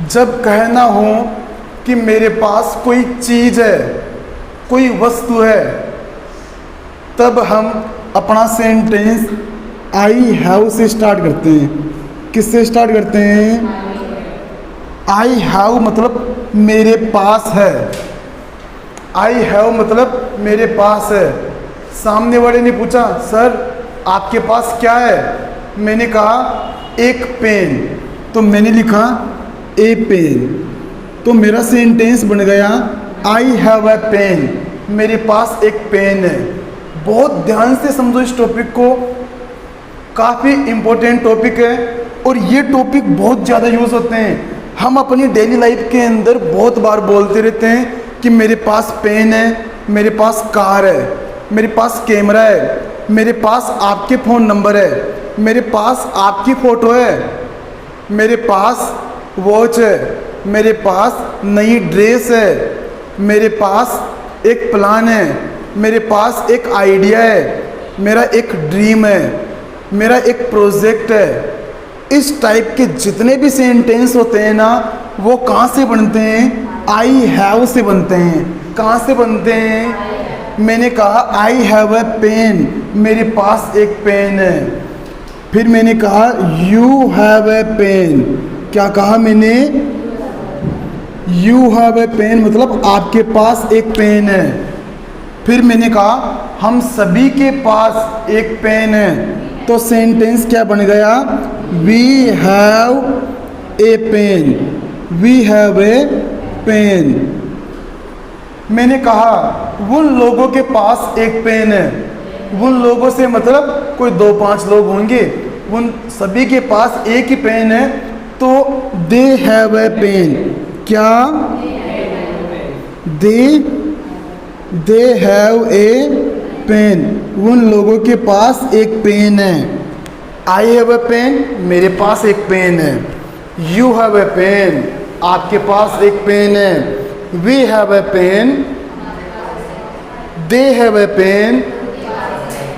जब कहना हो कि मेरे पास कोई चीज़ है, कोई वस्तु है, तब हम अपना सेंटेंस आई हैव से स्टार्ट करते हैं। किससे स्टार्ट करते हैं? आई हैव मतलब मेरे पास है। आई हैव मतलब मेरे पास है। सामने वाले ने पूछा, सर आपके पास क्या है? मैंने कहा एक पेन। तो मैंने लिखा ए पेन। तो मेरा सेंटेंस बन गया आई हैव ए पेन। मेरे पास एक पेन है। बहुत ध्यान से समझो इस टॉपिक को, काफ़ी इम्पोर्टेंट टॉपिक है और ये टॉपिक बहुत ज़्यादा यूज़ होते हैं। हम अपनी डेली लाइफ के अंदर बहुत बार बोलते रहते हैं कि मेरे पास पेन है, मेरे पास कार है, मेरे पास कैमरा है, मेरे पास आपके फ़ोन नंबर है, मेरे पास आपकी फ़ोटो है, मेरे पास वॉच है, मेरे पास नई ड्रेस है, मेरे पास एक प्लान है, मेरे पास एक आइडिया है, मेरा एक ड्रीम है, मेरा एक प्रोजेक्ट है। इस टाइप के जितने भी सेंटेंस होते हैं ना, वो कहाँ से बनते हैं? आई हैव से बनते हैं। कहाँ से बनते हैं? मैंने कहा आई हैव ए पेन, मेरे पास एक पेन है। फिर मैंने कहा यू हैव ए पेन। क्या कहा मैंने? यू हैव ए पेन मतलब आपके पास एक पेन है। फिर मैंने कहा हम सभी के पास एक पेन है। तो सेंटेंस क्या बन गया? We have a pen. We have a pen. मैंने कहा उन लोगों के पास एक पेन है। उन लोगों से मतलब कोई 2-5 लोग होंगे, उन सभी के पास एक ही पेन है। तो दे हैव ए पेन। क्या? They have a pen. उन लोगों के पास एक पेन है। आई हैव ए पेन, मेरे पास एक पेन है। यू हैव ए पेन, आपके पास एक पेन है। We have a pen, they have a pen.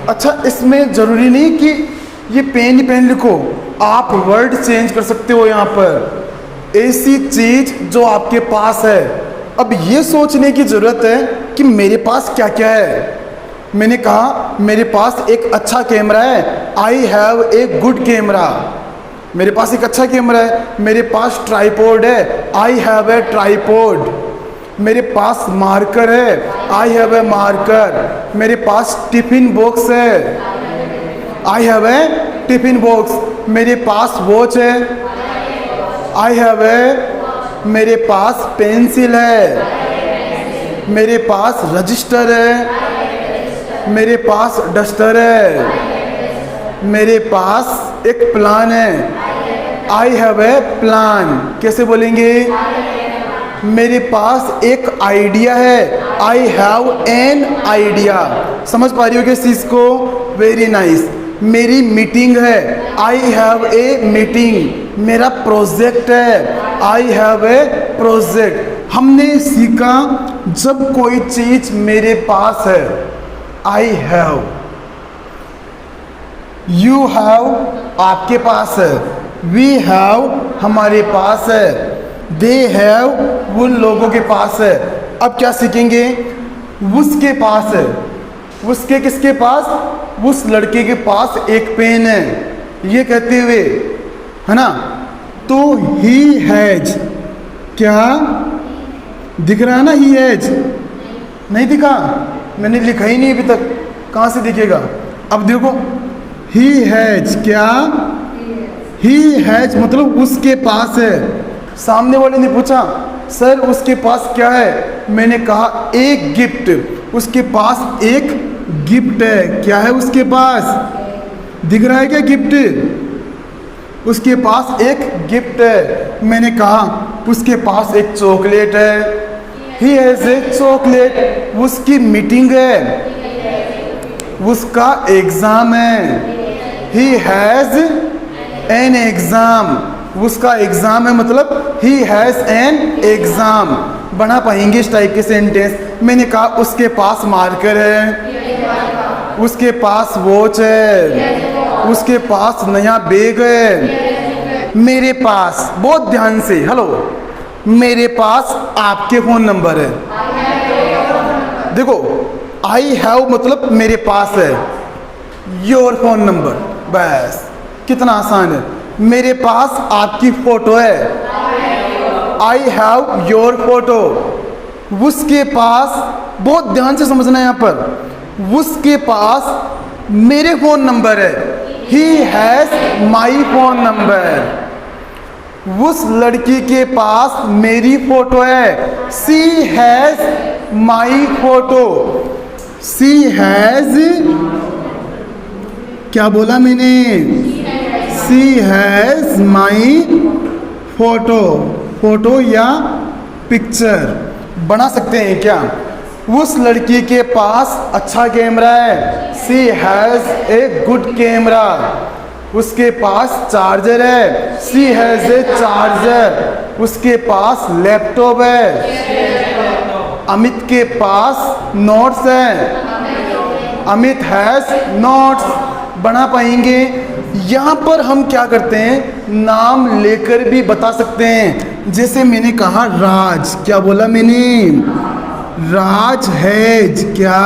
अच्छा, इसमें ज़रूरी नहीं कि ये पेन ही पेन लिखो, आप वर्ड चेंज कर सकते हो। यहाँ पर ऐसी चीज़ जो आपके पास है। अब ये सोचने की ज़रूरत है कि मेरे पास क्या क्या है। मैंने कहा मेरे पास एक अच्छा कैमरा है। I have a good camera. मेरे पास एक अच्छा कैमरा है। मेरे पास ट्राइपॉड है। I have a tripod. मेरे पास मार्कर है। I have a marker. मेरे पास टिफिन बॉक्स है। I have a tiffin box. मेरे पास वॉच है। I have a. मेरे पास पेंसिल है। मेरे पास रजिस्टर है। मेरे पास डस्टर है। मेरे पास एक प्लान है। I have a plan. कैसे बोलेंगे? मेरे पास एक आइडिया है। I have an idea. समझ पा रही हो कि इस चीज़ को? Very nice. मेरी मीटिंग है। I have a meeting. मेरा प्रोजेक्ट है। I have a project. हमने सीखा जब कोई चीज़ मेरे पास है, आई हैव। यू हैव आपके पास है। वी हैव हमारे पास है। दे हैव उन लोगों के पास है। अब क्या सीखेंगे? उसके पास है। उसके किसके पास? उस लड़के के पास एक पेन है, ये कहते हुए, है ना? तो ही हैज। क्या दिख रहा है ना? ही हैज नहीं दिखा? मैंने लिखा ही नहीं अभी तक, कहाँ से दिखेगा? अब देखो, ही हैज। क्या? ही हैज मतलब उसके पास है। सामने वाले ने पूछा, सर उसके पास क्या है? मैंने कहा एक गिफ्ट। उसके पास एक गिफ्ट है। क्या है उसके पास? दिख रहा है क्या गिफ्ट? उसके पास एक गिफ्ट है। मैंने कहा उसके पास एक चॉकलेट है। He has a chocolate. उसकी मीटिंग है। उसका एग्ज़ाम है। He has an exam. उसका एग्ज़ाम है मतलब ही हैज़ एन एग्ज़ाम। बना पाएंगे इस टाइप के सेंटेंस। मैंने कहा उसके पास मार्कर है। उसके पास वॉच है। उसके पास नया बैग है। मेरे पास, बहुत ध्यान से, हेलो, मेरे पास आपके फोन नंबर है। देखो, आई हैव मतलब मेरे पास है, योर फोन नंबर, बस कितना आसान है। मेरे पास आपकी फोटो है, आई हैव योर फोटो। उसके पास, बहुत ध्यान से समझना है यहाँ पर, उसके पास मेरे फोन नंबर है, he has my phone number. उस लड़की के पास मेरी फोटो है, she has my photo. She has, क्या बोला मैंने, she has my photo. Photo या पिक्चर बना सकते हैं क्या? उस लड़की के पास अच्छा कैमरा है, she has a good camera. उसके पास चार्जर है, सी हैज ए चार्जर। उसके पास लैपटॉप है। अमित के पास नोट्स है, अमित हैज नोट्स। बना पाएंगे? यहाँ पर हम क्या करते हैं, नाम लेकर भी बता सकते हैं। जैसे मैंने कहा राज, क्या बोला मैंने, राज हैज, क्या,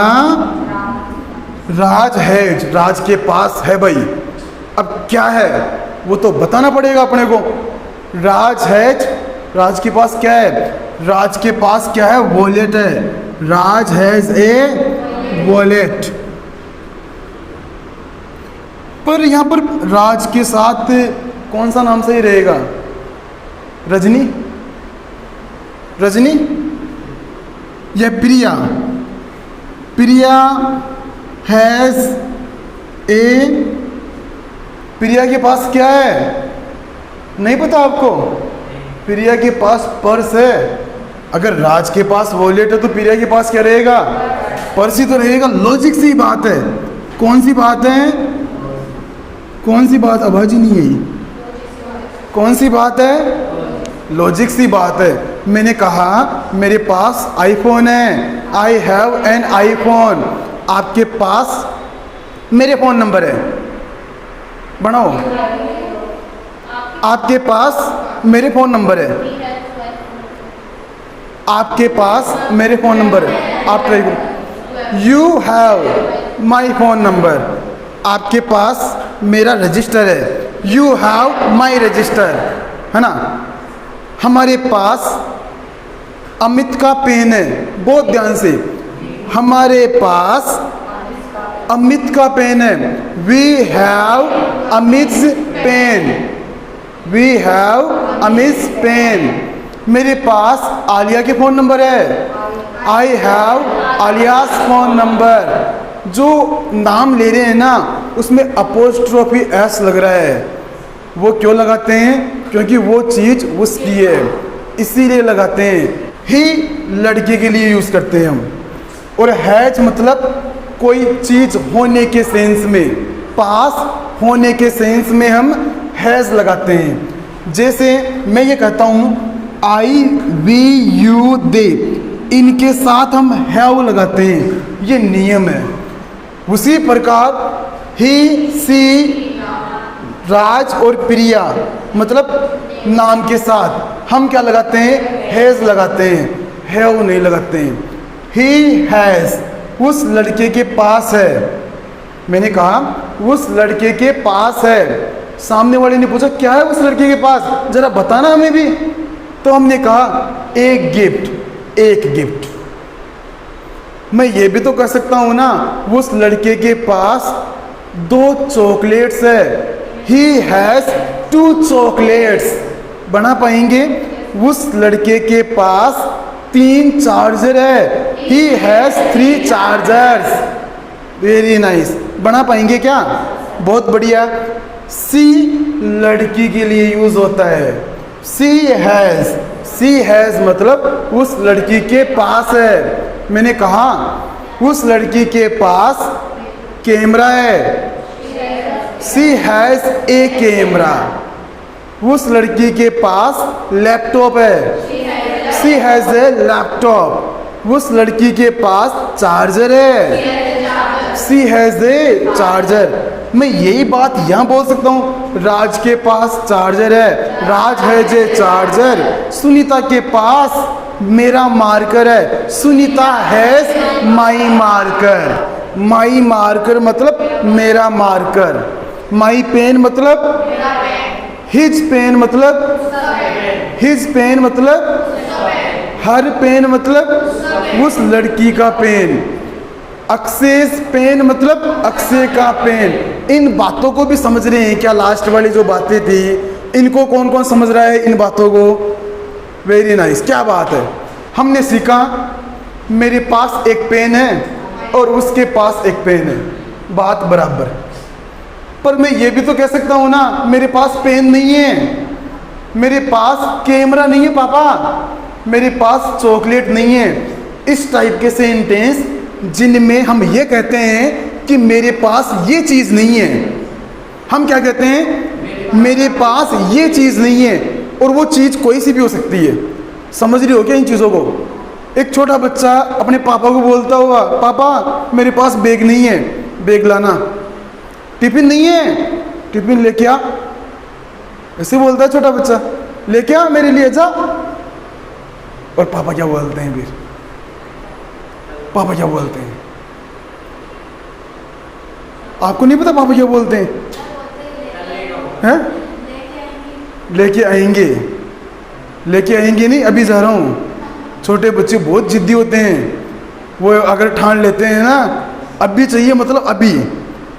राज हैज, राज के पास है भाई। अब क्या है वो तो बताना पड़ेगा अपने को। राज हैज, राज के पास क्या है, राज के पास क्या है, वॉलेट है। राज हैज ए वॉलेट। पर यहाँ पर राज के साथ कौन सा नाम सही रहेगा? रजनी, रजनी या प्रिया? प्रिया हैज ए, प्रिया के पास क्या है, नहीं पता आपको? प्रिया के पास पर्स है। अगर राज के पास वॉलेट है तो प्रिया के पास क्या रहेगा, पर्स ही तो रहेगा। लॉजिक सी बात है। कौन सी बात है, कौन सी बात, आवाज ही नहीं है, कौन सी बात है, लॉजिक सी बात है। मैंने कहा मेरे पास आईफोन है, आई हैव एन आईफोन। आपके पास मेरे फोन नंबर है, बनाओ। आपके पास मेरे फोन नंबर है, आपके पास मेरे फोन नंबर है। आप ट्राई करो। You have my phone number. आपके पास मेरा रजिस्टर है, यू हैव माई रजिस्टर, है ना। हमारे पास अमित का पेन है, बहुत ध्यान से, हमारे पास अमित का पेन है। We have Amit's pen, we have Amit's pen. मेरे पास आलिया के फ़ोन नंबर है, I have Alia's phone number. जो नाम ले रहे हैं ना उसमें अपोस्ट्रोफी एस लग रहा है। वो क्यों लगाते हैं? क्योंकि वो चीज़ उसकी है, इसीलिए लगाते हैं। ही लड़के के लिए यूज़ करते हैं हम। और हैज मतलब कोई चीज़ होने के सेंस में, पास होने के सेंस में हम हैज़ लगाते हैं। जैसे मैं ये कहता हूँ आई वी यू दे, इनके साथ हम हैव लगाते हैं, ये नियम है। उसी प्रकार ही, सी, राज और प्रिया मतलब नाम के साथ हम क्या लगाते हैं, हैज़ लगाते हैं, हैव नहीं लगाते हैं। ही हैज़, उस लड़के के पास है। मैंने कहा उस लड़के के पास है। सामने वाले ने पूछा क्या है उस लड़के के पास, जरा बताना हमें भी। तो हमने कहा एक गिफ्ट, एक गिफ्ट। मैं ये भी तो कर सकता हूँ ना, उस लड़के के पास 2 चॉकलेट्स है। He has 2 chocolates. बना पाएंगे? उस लड़के के पास 3 चार्जर है। He has 3 chargers. Very nice. बना पाएंगे क्या? बहुत बढ़िया। सी लड़की के लिए यूज होता है। सी हैज़, सी हैज़ मतलब उस लड़की के पास है। मैंने कहा उस लड़की के पास कैमरा है। सी हैज़ ए कैमरा। उस लड़की के पास लैपटॉप है। सी हैज़ ए लैपटॉप। उस लड़की के पास चार्जर है। सी हैज़ ए चार्जर। मैं यही बात यहाँ बोल सकता हूँ, राज के पास चार्जर है, राज है जे चार्जर। सुनीता के पास मेरा मार्कर है, Sunita has my marker. My marker मतलब मेरा मार्कर, माई पेन मतलब हिज पेन मतलब हिज पेन मतलब हर पेन मतलब उस लड़की का पेन, अक्षय पेन मतलब अक्षय का पेन। इन बातों को भी समझ रहे हैं क्या? लास्ट वाली जो बातें थी इनको कौन कौन समझ रहा है इन बातों को? वेरी नाइस, क्या बात है। हमने सीखा मेरे पास एक पेन है और उसके पास एक पेन है, बात बराबर। पर मैं ये भी तो कह सकता हूँ ना, मेरे पास पेन नहीं है, मेरे पास कैमरा नहीं है पापा, मेरे पास चॉकलेट नहीं है। इस टाइप के सेंटेंस जिनमें हम ये कहते हैं कि मेरे पास ये चीज़ नहीं है, हम क्या कहते हैं? मेरे पास ये चीज़ नहीं है। और वो चीज़ कोई सी भी हो सकती है। समझ रही हो क्या इन चीज़ों को? एक छोटा बच्चा अपने पापा को बोलता होगा, पापा मेरे पास बैग नहीं है, बैग लाना। टिफिन नहीं है, टिफिन लेके आ। ऐसे बोलता है छोटा बच्चा, लेके आ मेरे लिए, जा। और पापा क्या बोलते हैं फिर? पापा क्या बोलते हैं? आपको नहीं पता पापा क्या बोलते हैं? हैं? लेके आएंगे। लेके आएंगे नहीं, अभी जा रहा हूँ। छोटे बच्चे बहुत जिद्दी होते हैं, वो अगर ठान लेते हैं ना अभी चाहिए मतलब अभी,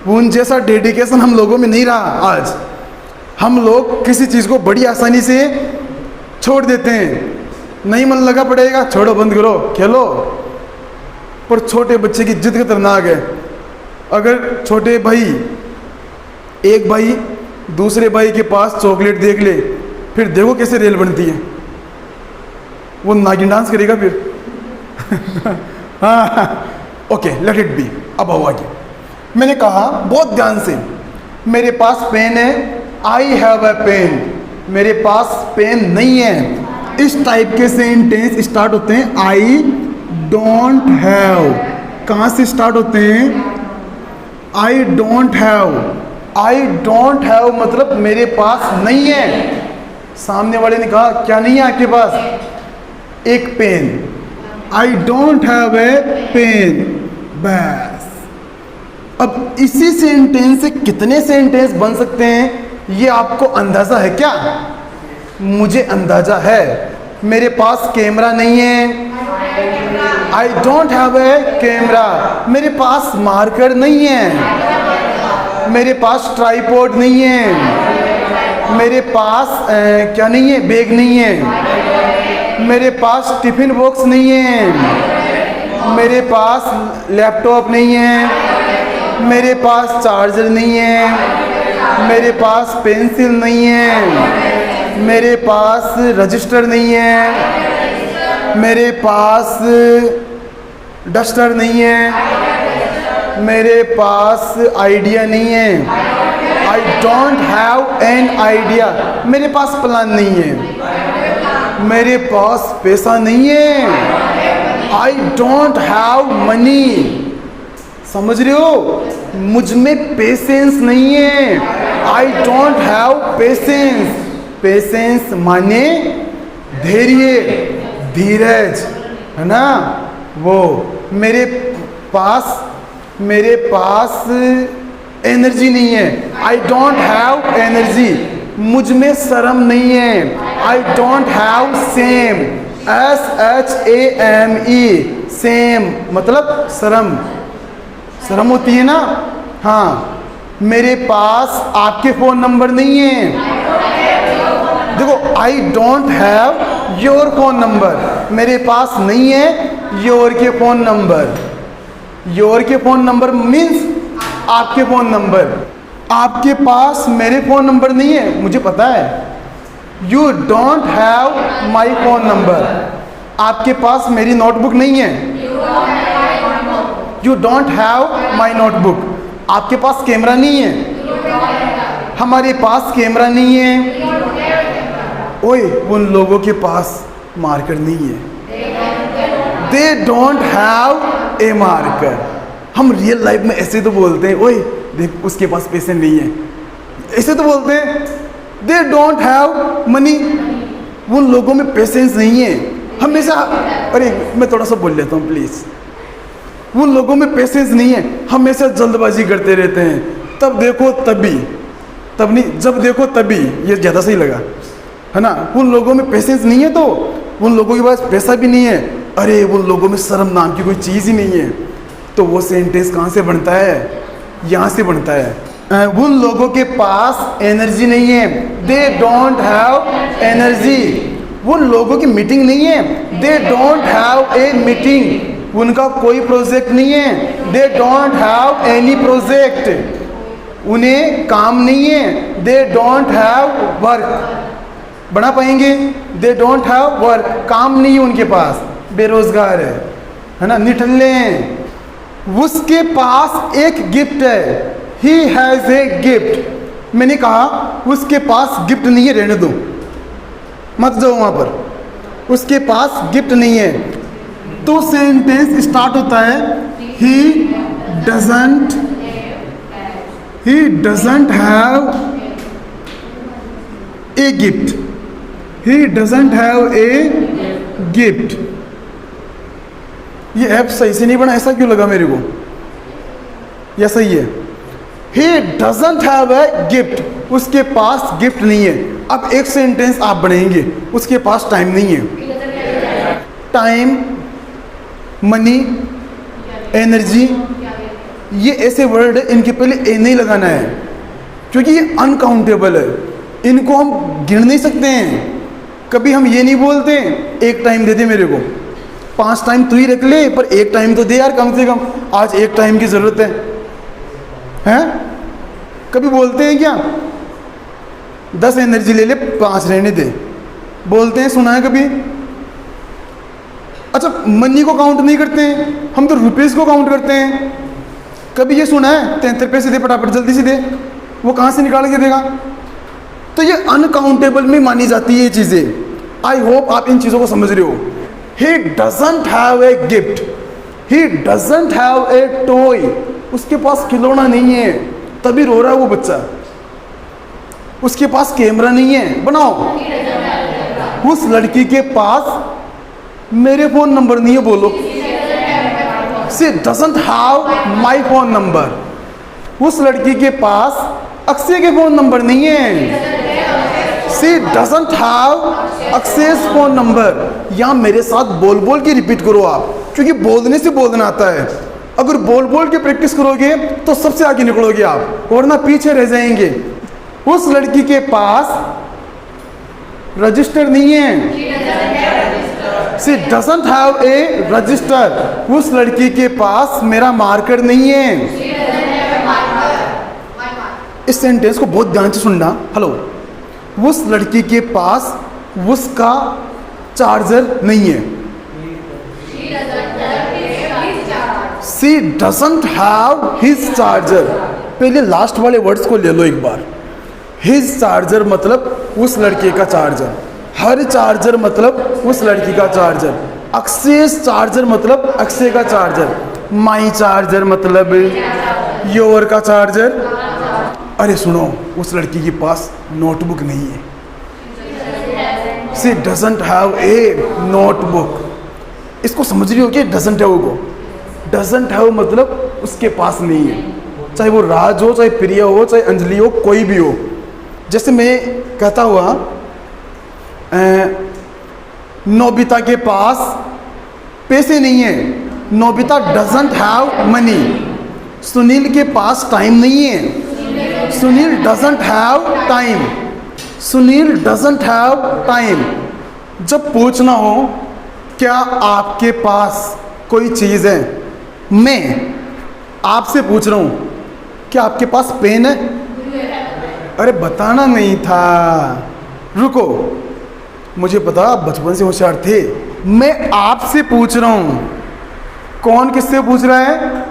वो उन जैसा डेडिकेशन हम लोगों में नहीं रहा आज। हम लोग किसी चीज़ को बड़ी आसानी से छोड़ देते हैं, नहीं मन लगा पड़ेगा, छोड़ो, बंद करो, खेलो। पर छोटे बच्चे की जिद खतरनाक है। अगर छोटे भाई, एक भाई दूसरे भाई के पास चॉकलेट देख ले, फिर देखो कैसे रेल बनती है, वो नागिन डांस करेगा फिर। हाँ, ओके, लेट इट बी। अब आओ आगे। मैंने कहा बहुत ध्यान से, मेरे पास पेन है, आई हैव अ पेन। मेरे पास पेन नहीं है। इस टाइप के सेंटेंस स्टार्ट होते हैं आई डोंट हैव। कहाँ से स्टार्ट होते हैं? आई don't have. I don't have मतलब मेरे पास नहीं है। सामने वाले ने कहा क्या नहीं है आपके पास? एक pen. I don't have a pen. बस। अब इसी सेंटेंस से कितने सेंटेंस बन सकते हैं ये आपको अंदाजा है क्या? मुझे अंदाजा है। मेरे पास कैमरा नहीं है, आई डोंट हैव ए कैमरा। मेरे पास मार्कर नहीं है, मेरे पास ट्राइपॉड नहीं है, मेरे पास क्या नहीं है? बैग नहीं है, मेरे पास टिफिन बॉक्स नहीं है, मेरे पास लैपटॉप नहीं है, मेरे पास चार्जर नहीं है, मेरे पास पेंसिल नहीं है, मेरे पास रजिस्टर नहीं है, मेरे पास डस्टर नहीं है, मेरे पास आइडिया नहीं है। आई डोंट हैव एन आइडिया। मेरे पास प्लान नहीं है, मेरे पास पैसा नहीं है। आई डोंट हैव मनी। समझ रहे हो? मुझ में पेशेंस नहीं है। आई डोंट हैव पेशेंस। पेशेंस माने धैर्य, धीरज, है ना? वो मेरे पास एनर्जी नहीं है। आई डोंट हैव एनर्जी। मुझ में शर्म नहीं है। आई don't have same. SHAME same मतलब शर्म। शर्म होती है ना? हाँ। मेरे पास आपके फ़ोन नंबर नहीं है। देखो, आई don't have your phone number. मेरे पास नहीं है योर के फ़ोन नंबर। योर के फ़ोन नंबर मीन्स आपके फ़ोन नंबर। आपके पास मेरे फ़ोन नंबर नहीं है, मुझे पता है। You don't have my phone number. आपके पास मेरी नोटबुक नहीं है। You don't have my notebook. आपके पास कैमरा नहीं है। हमारे पास कैमरा नहीं है। ओए, उन लोगों के पास मार्कर नहीं है। They don't have A marker. हम रियल लाइफ में ऐसे तो बोलते हैं, ओए देख उसके पास पैसे नहीं है। ऐसे तो बोलते हैं दे डोंट हैव मनी, उन लोगों में पेशेंस नहीं है हमेशा। अरे मैं थोड़ा सा बोल लेता हूँ प्लीज़। उन लोगों में पेशेंस नहीं है, हमेशा जल्दबाजी करते रहते हैं। तब देखो तभी, तब नहीं जब देखो तभी, ये ज़्यादा सही लगा है ना। उन लोगों में पेशेंस नहीं है तो उन लोगों के पास पैसा भी नहीं है। अरे उन लोगों में शर्म नाम की कोई चीज़ ही नहीं है। तो वो सेंटेंस कहाँ से बनता है? यहाँ से बनता है। उन लोगों के पास एनर्जी नहीं है, दे डोंट हैव एनर्जी। उन लोगों की मीटिंग नहीं है, they don't have a meeting. उनका कोई प्रोजेक्ट नहीं है, they don't have any project. उन्हें काम नहीं है, दे डोंट हैव वर्क। बना पाएंगे? दे डोंट हैव वर्क, काम नहीं है उनके पास, बेरोजगार है ना, निठल्ले हैं। उसके पास एक गिफ्ट है, ही हैज़ ए गिफ्ट। मैंने कहा उसके पास गिफ्ट नहीं है, रहने दो, मत जाओ वहाँ पर। उसके पास गिफ्ट नहीं है तो सेंटेंस स्टार्ट होता है he doesn't have a gift. He doesn't have a gift. ये ऐप सही से नहीं बना, ऐसा क्यों लगा मेरे को? या सही है? He doesn't have a gift, उसके पास गिफ्ट नहीं है। अब एक सेंटेंस आप बनाएंगे, उसके पास टाइम नहीं है। टाइम, मनी, एनर्जी, ये ऐसे वर्ड है, इनके पहले ए नहीं लगाना है क्योंकि ये अनकाउंटेबल है, इनको हम गिन नहीं सकते हैं। कभी हम ये नहीं बोलते एक टाइम दे दे मेरे को, 5 टाइम तू ही रख ले, पर एक टाइम तो दे यार कम से कम, आज एक टाइम की ज़रूरत है। हैं? कभी बोलते हैं क्या 10 एनर्जी ले ले, 5 रहने दे? बोलते हैं, सुना है कभी? अच्छा, मनी को काउंट नहीं करते हैं, हम तो रुपीज़ को काउंट करते हैं। कभी ये सुना है 73 पैसे दे, फटाफट जल्दी से दे? वो कहाँ से निकाल के देगा? तो ये अनकाउंटेबल में मानी जाती है ये चीज़ें। आई होप आप इन चीज़ों को समझ रहे हो। He doesn't have a gift, he doesn't have a toy, उसके पास खिलौना नहीं है, तभी रो रहा है वो बच्चा। उसके पास कैमरा नहीं है, बनाओ। उस लड़की के पास मेरे फ़ोन नंबर नहीं है, बोलो। She doesn't have my phone number. उस लड़की के पास अक्षय के फ़ोन नंबर नहीं है। She doesn't have Akshay's phone number. यहाँ मेरे साथ बोल बोल के रिपीट करो आप, क्योंकि बोलने से बोलना आता है। अगर बोल बोल के प्रैक्टिस करोगे तो सबसे आगे निकलोगे आप, वरना पीछे रह जाएंगे। उस लड़की के पास रजिस्टर नहीं है। She doesn't have a register. उस लड़की के पास मेरा मार्कर नहीं है। इस सेंटेंस को बहुत ध्यान से सुनना। हेलो, उस लड़की के पास उसका चार्जर नहीं है। She doesn't have his charger. पहले लास्ट वाले वर्ड्स को ले लो एक बार। हिज चार्जर मतलब उस लड़के का चार्जर, हर चार्जर मतलब उस लड़की का चार्जर, अक्षय चार्जर मतलब अक्षय का चार्जर, माई चार्जर मतलब योर का चार्जर। अरे सुनो, उस लड़की के पास नोटबुक नहीं है। She doesn't have a notebook. इसको समझ रही हो कि डजंट हैव को? डजंट हैव मतलब उसके पास नहीं है, चाहे वो राज हो, चाहे प्रिया हो, चाहे अंजलि हो, कोई भी हो। जैसे मैं कहता हुआ नोबिता के पास पैसे नहीं है, Nobita doesn't have money. Sunil के पास टाइम नहीं है, Sunil doesn't have time. Sunil doesn't have time. जब पूछना हो क्या आपके पास कोई चीज़ है, मैं आपसे पूछ रहा हूँ क्या आपके पास पेन है? अरे बताना नहीं था, रुको, मुझे पता आप बचपन से होशियार थे। मैं आपसे पूछ रहा हूँ, कौन किससे पूछ रहा है?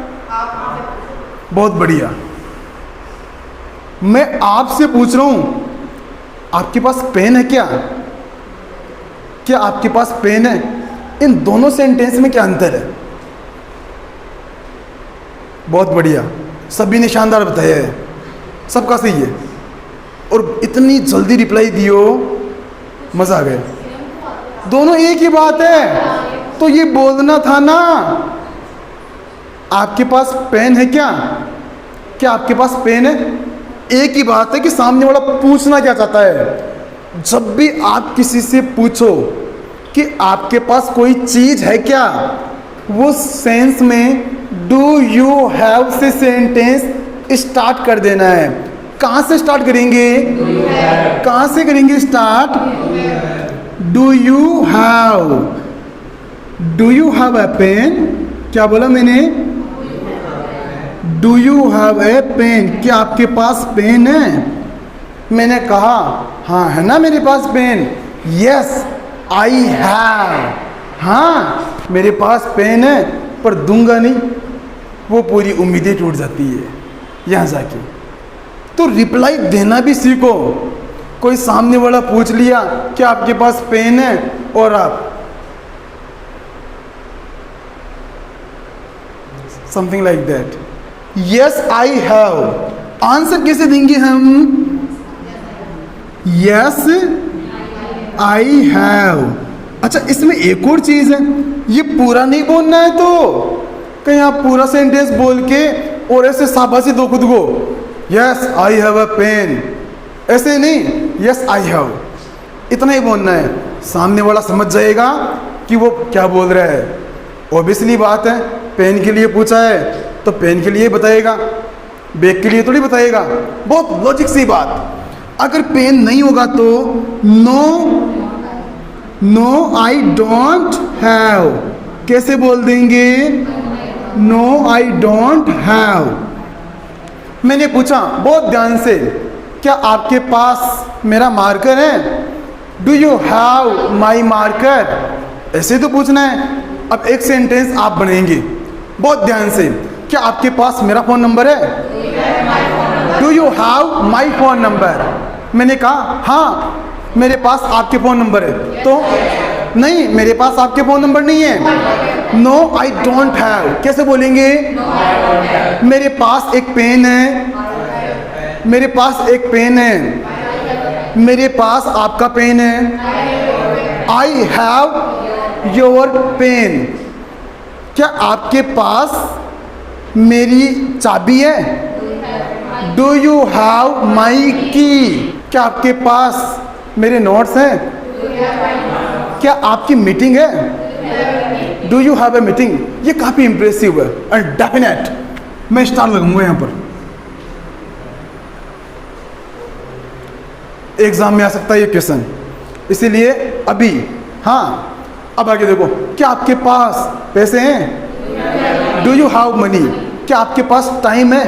बहुत बढ़िया। मैं आपसे पूछ रहा हूँ आपके पास पेन है क्या? क्या आपके पास पेन है? इन दोनों सेंटेंस में क्या अंतर है? बहुत बढ़िया। सभी ने शानदार बताया है, सबका सही है, और इतनी जल्दी रिप्लाई दियो, मज़ा आ गया। दोनों एक ही बात है, तो ये बोलना था ना। आपके पास पेन है क्या? क्या आपके पास पेन है? एक ही बात है कि सामने वाला पूछना क्या चाहता है। जब भी आप किसी से पूछो कि आपके पास कोई चीज़ है क्या, वो सेंस में डू यू हैव से सेंटेंस स्टार्ट कर देना है। कहाँ से स्टार्ट करेंगे? कहाँ से करेंगे start? Do you have. Do you have a pen? क्या बोला मैंने? Do you have a pen? क्या आपके पास पेन है? मैंने कहा हाँ है ना मेरे पास पेन। Yes I have. हाँ मेरे पास पेन है, पर दूंगा नहीं, वो पूरी उम्मीदें टूट जाती है यहाँ जाके। तो रिप्लाई देना भी सीखो। कोई सामने वाला पूछ लिया कि आपके पास पेन है, और आप something like that, yes I have. Answer कैसे देंगे हम? Yes I have. अच्छा, इसमें एक और चीज है, ये पूरा नहीं बोलना है। तो कहीं आप पूरा सेंटेंस बोल के और ऐसे शाबाशी दो खुद को, yes I have a pen, ऐसे नहीं, यस आई हैव, इतना ही बोलना है। सामने वाला समझ जाएगा कि वो क्या बोल रहा है। ऑब्वियसली बात है, पेन के लिए पूछा है तो पेन के लिए बताएगा, बैग के लिए थोड़ी बताएगा। बहुत लॉजिक सी बात। अगर पेन नहीं होगा तो नो आई डोंट हैव कैसे बोल देंगे? No I don't have. मैंने पूछा बहुत ध्यान से, क्या आपके पास मेरा मार्कर है? Do you have my marker? ऐसे तो पूछना है। अब एक सेंटेंस आप बनेंगे बहुत ध्यान से, क्या आपके पास मेरा फ़ोन नंबर है? Do you have my phone number? मैंने कहा हाँ मेरे पास आपके फ़ोन नंबर है, तो नहीं मेरे पास आपके फ़ोन नंबर नहीं है। नो आई डोंट हैव कैसे बोलेंगे? मेरे पास एक पेन है, मेरे पास एक पेन है, मेरे पास आपका पेन है। I have your pen. क्या आपके पास मेरी चाबी है? डू यू हैव माई की? क्या आपके पास मेरे नोट्स हैं? क्या आपकी मीटिंग है? Do you have a meeting? ये काफ़ी इंप्रेसिव है एंड डेफिनेट। मैं स्टार लगाऊंगा यहाँ पर, एग्जाम में आ सकता है ये क्वेश्चन, इसीलिए अभी। हाँ अब आगे देखो, क्या आपके पास पैसे हैं? Do you have money? क्या आपके पास टाइम है?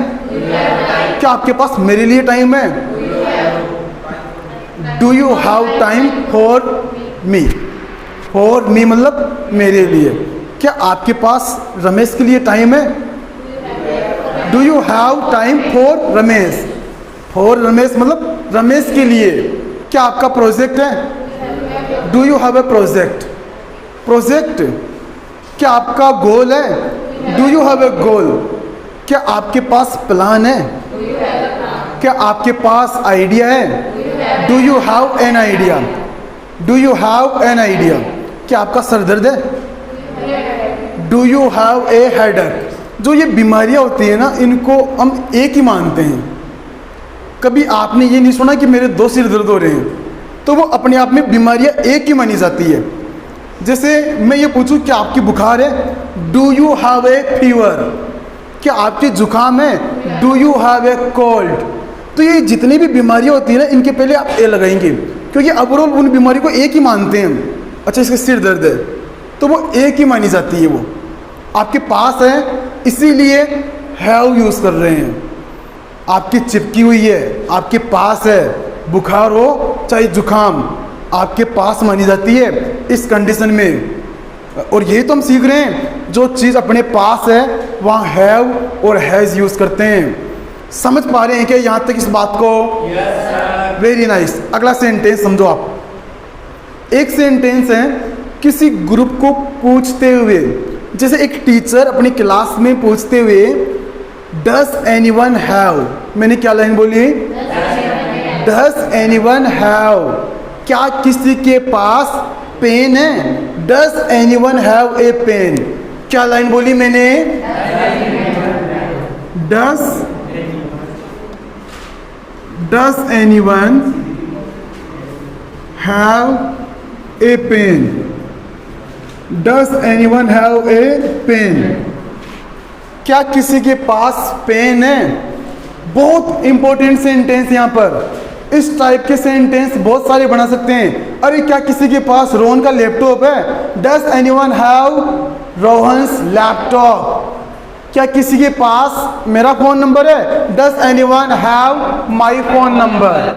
क्या आपके पास मेरे लिए टाइम है? Do you have time for me? For me मतलब मेरे लिए। क्या आपके पास रमेश के लिए टाइम है? Do you have time for Ramesh? For Ramesh मतलब रमेश के लिए। क्या आपका प्रोजेक्ट है? Do you have A project? Project. क्या आपका गोल है? डू यू हैव ए गोल? क्या आपके पास प्लान है? क्या आपके पास आइडिया है? Do you have an idea? Do you have an idea? क्या आपका सर दर्द है? Do you have A headache? जो ये बीमारियां होती है ना, इनको हम एक ही मानते हैं। कभी आपने ये नहीं सुना कि मेरे 2 सिर दर्द हो रहे हैं, तो वो अपने आप में बीमारियां एक ही मानी जाती है। जैसे मैं ये पूछूं क्या आपकी बुखार है? Do you have A fever? क्या आपके जुकाम है? Do you have A cold? तो ये जितनी भी बीमारियां होती है ना, इनके पहले आप ए लगाएंगे, क्योंकि ओवरऑल उन बीमारी को एक ही मानते हैं हम। अच्छा इसके सिर दर्द है, तो वो एक ही मानी जाती है। वो आपके पास है इसीलिए हैव यूज़ कर रहे हैं। आपकी चिपकी हुई है, आपके पास है, बुखार हो चाहे जुकाम, आपके पास मानी जाती है इस कंडीशन में। और यही तो हम सीख रहे हैं, जो चीज़ अपने पास है वहाँ हैव और हैज़ यूज़ करते हैं। समझ पा रहे हैं क्या यहाँ तक इस बात को? Very nice. अगला सेंटेंस समझो आप। एक सेंटेंस है किसी ग्रुप को पूछते हुए, जैसे एक टीचर अपनी क्लास में पूछते हुए डस एनीवन हैव, मैंने क्या लाइन बोली? डस एनीवन हैव, क्या किसी के पास पेन है? Does anyone have a pen, क्या लाइन बोली मैंने? Does anyone have a pen, does anyone have a pen, क्या किसी के पास पेन है? बहुत इंपॉर्टेंट सेंटेंस यहाँ पर। इस टाइप के सेंटेंस बहुत सारे बना सकते हैं। अरे क्या किसी के पास रोहन का लैपटॉप है? Does anyone have Rohan's laptop, क्या किसी के पास मेरा फोन नंबर है? Does anyone have my phone number.